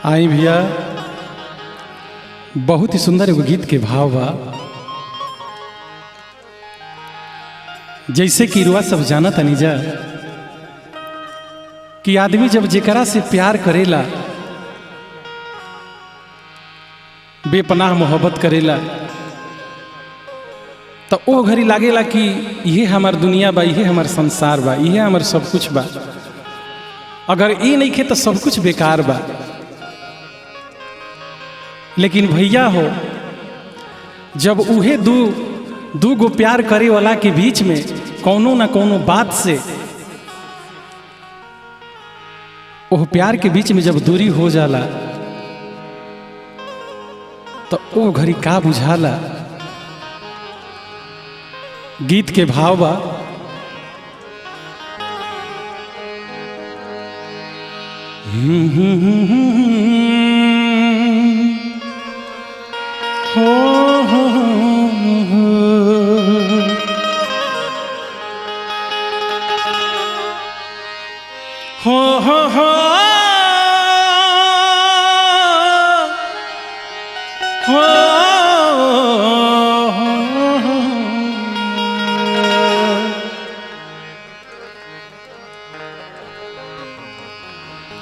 आई भैया बहुत ही सुंदर एगो गीत के भाव बा। जैसे कि रुआ सब जाना तनी जा कि आदमी जब जेकरा से प्यार करेला, बेपनाह मोहब्बत करेला, तो ओ घड़ी लागेला कि ये हमार दुनिया बा, ये हमार संसार बा, ये हमार सब कुछ बा। अगर ये नहीं खे तो सब कुछ बेकार बा। लेकिन भैया हो, जब उहे दू गो प्यार करे वाला के बीच में कौनो ना कौनो बात से ओह प्यार के बीच में जब दूरी हो जाला तो ओ घड़ी का बुझाला। गीत के भाव बा।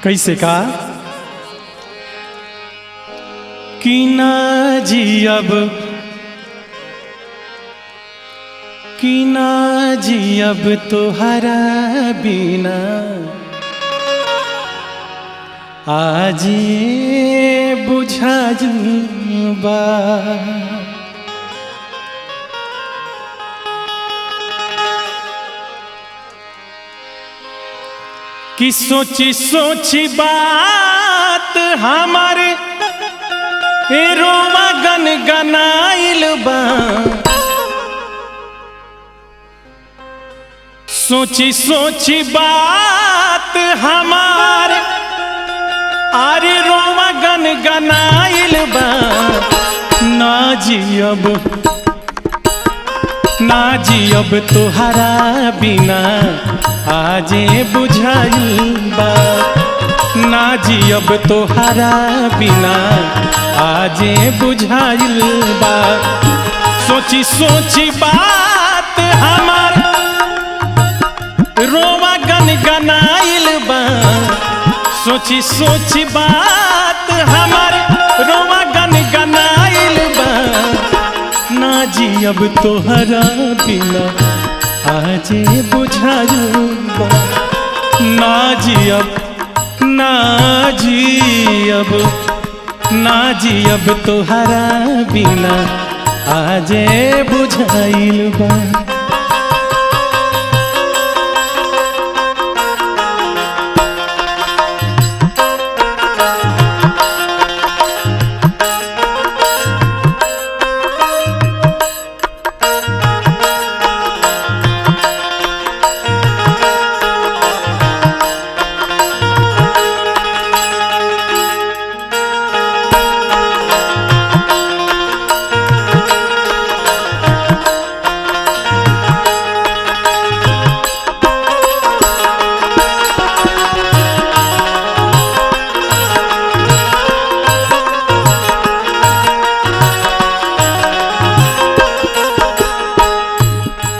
कैसे का कि ना जियब तोहरा बिना, आज बुझा बा। कि सोची सोची बात हमारे रोवा गन गनाइल बा। सोची सोची बात हमारे आरे रोवा गन गनाइल बा। ना जियब तोहरा बिना, आजे बुझाइल बा। ना जियब तोहरा बिना, आजे बुझाइल बा। सोची सोची बात हमार रोवा गन गनाइल बा। सोची सोची बात हमार रोवा गन गनाइल बा। ना जियब तोहरा बिना, आजे बुझाइल बा। ना जियब तोहरा बिना, आजे बुझाइल बा।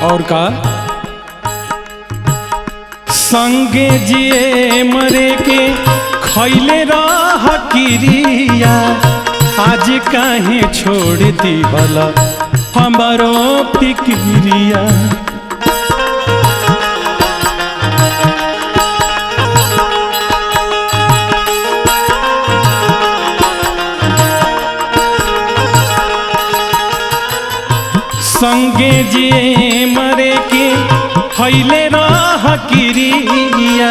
और का संगे जिए मरे के खैले रह किरिया, आज काहे छोड़ दिहल हमारो फिक्रिया। संगे जिए मरे के खैले रह किरिया,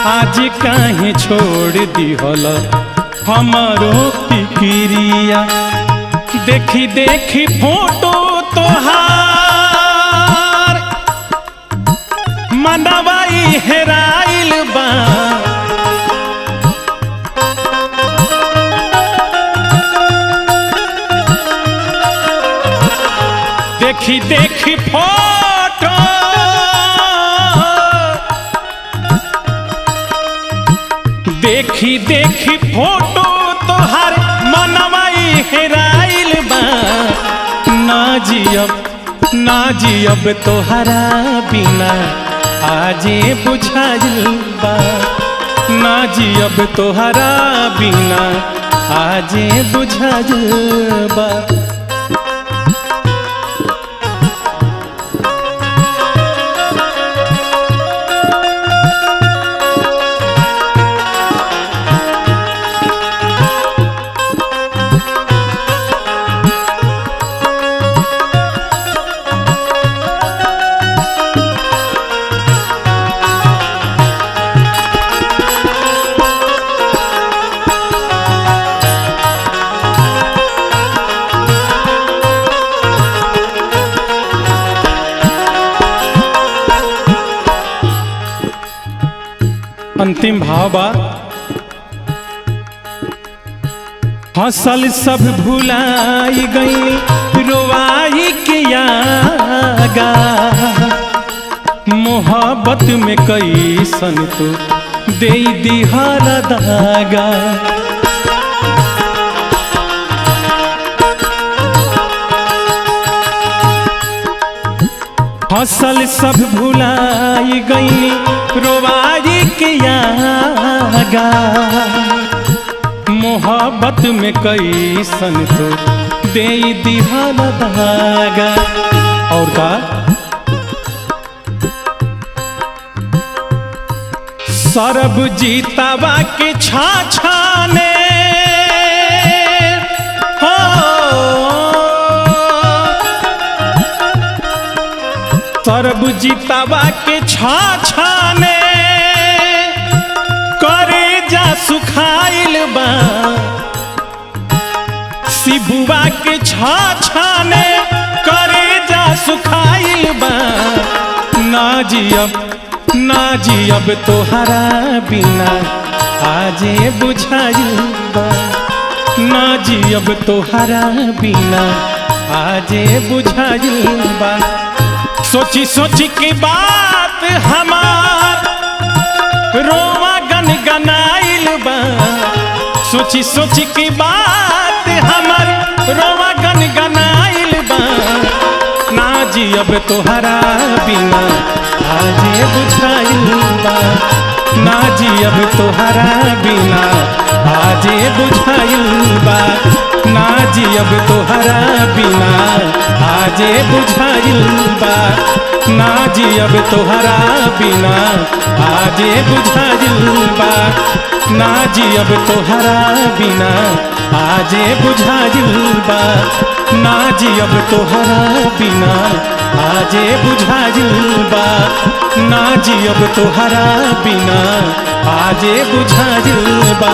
आज काहे छोड़ दिहल हमारो फिक्रिया। देखी देखी फोटो तोहार मनवाई हेराइल बा। देखी देखी फोटो देखी देखी फोटो बा ना जियब तोहरा बिना आजे बुझाइल बा ना जियब तोहरा बिना आजे बुझाइल बा। अंतिम भाव बा हसल सब भुलाई गई रोवाई के आगा मोहब्बत में कैसन तो दे दिहरा दागा। हसल सब भुलाई गई रोवाई के आगा मोहब्बत में कैसन तो दे दिहरा दागा। और का सरब जीतावा के छाछाने हो सरब जीतावा के छाछाने करे जा सुखाइल बा शिबुआ के छाछाने करे जा सुखाइल बा। ना जियब तोहरा बिना आजे बुझाइल बा ना जियब तोहरा बिना आजे बुझाइल बा। सोची सोची की बात हमार रोवा गनगनाइल बा सोची सोची की बात हमार रोवा गनगनाइल बा। ना जियब तोहरा बिना आजे बुझाइल बा ना जियब तोहरा बिना आजे बुझाइल बा ना जियब तोहरा बिना आजे बुझाइल बा ना जियब तोहरा बिना आजे बुझाइल बा ना जियब तोहरा बिना आजे बुझाइल बा ना जियब तोहरा बिना आजे बुझाइल बा ना जियब तोहरा बिना आजे बुझाइल बा।